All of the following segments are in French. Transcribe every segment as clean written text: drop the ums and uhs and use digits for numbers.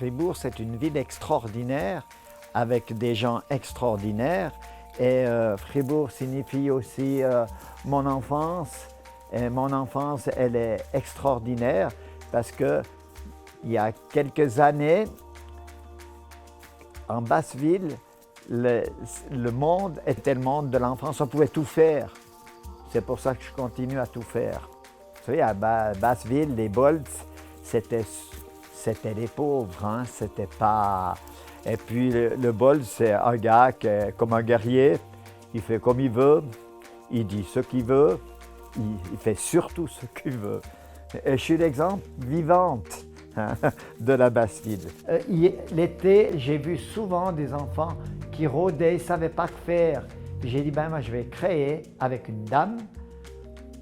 Fribourg, c'est une ville extraordinaire, avec des gens extraordinaires. Et Fribourg signifie aussi mon enfance. Et mon enfance, elle est extraordinaire parce que il y a quelques années, en Basse-Ville, le monde était le monde de l'enfance. On pouvait tout faire. C'est pour ça que je continue à tout faire. Vous savez, à Basse-Ville, les Bolts, c'était les pauvres, hein? C'était pas... Et puis le Bolt, c'est un gars qui est comme un guerrier, il fait comme il veut, il dit ce qu'il veut, il fait surtout ce qu'il veut. Et je suis l'exemple vivante, hein, de la Basse-Ville. L'été, j'ai vu souvent des enfants qui rôdaient, ils ne savaient pas que faire. J'ai dit, ben moi je vais créer avec une dame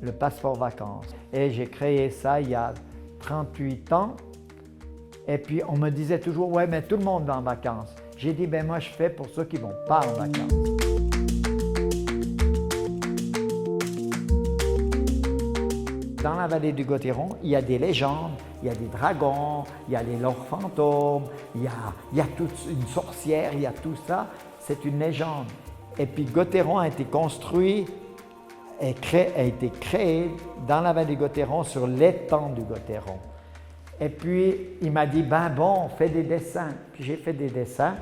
le passeport vacances. Et j'ai créé ça il y a 38 ans. Et puis on me disait toujours, ouais mais tout le monde va en vacances. J'ai dit, ben moi je fais pour ceux qui ne vont pas en vacances. Dans la vallée du Gottéron, il y a des légendes, il y a des dragons, il y a les lords fantômes, il y a toute une sorcière, il y a tout ça. C'est une légende. Et puis Gottéron a été construit et a été créé dans la vallée du Gottéron sur l'étang du Gottéron. Et puis il m'a dit, ben bon, fais des dessins. Puis j'ai fait des dessins,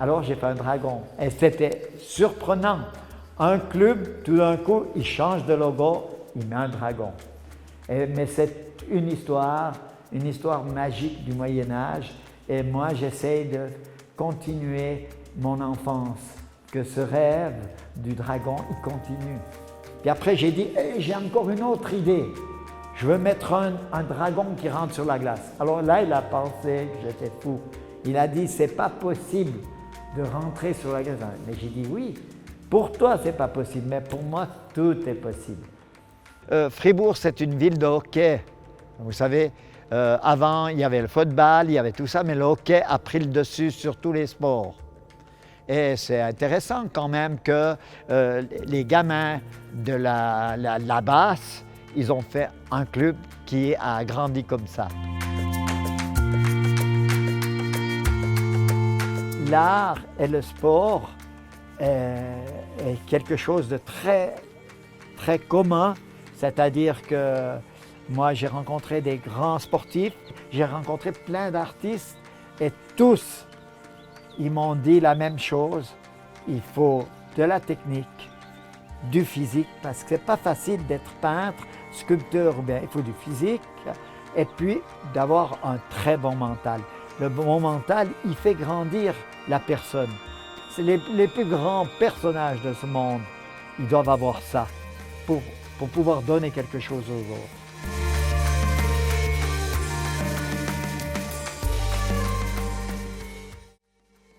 alors j'ai fait un dragon. Et c'était surprenant. Un club, tout d'un coup, il change de logo, il met un dragon. Mais c'est une histoire magique du Moyen-Âge. Et moi, j'essaie de continuer mon enfance, que ce rêve du dragon, il continue. Puis après, j'ai dit, hey, j'ai encore une autre idée. Je veux mettre un dragon qui rentre sur la glace. Alors là, il a pensé que j'étais fou. Il a dit, c'est pas possible de rentrer sur la glace. Mais j'ai dit, oui, pour toi, c'est pas possible, mais pour moi, tout est possible. Fribourg, c'est une ville de hockey. Vous savez, avant, il y avait le football, il y avait tout ça, mais le hockey a pris le dessus sur tous les sports. Et c'est intéressant quand même que les gamins de la basse, ils ont fait un club qui a grandi comme ça. L'art et le sport est quelque chose de très, très commun. C'est-à-dire que moi, j'ai rencontré des grands sportifs, j'ai rencontré plein d'artistes et tous, ils m'ont dit la même chose. Il faut de la technique, du physique, parce que c'est pas facile d'être peintre, sculpteur, ou bien il faut du physique, et puis d'avoir un très bon mental. Le bon mental, il fait grandir la personne. C'est les plus grands personnages de ce monde, ils doivent avoir ça pour pouvoir donner quelque chose aux autres.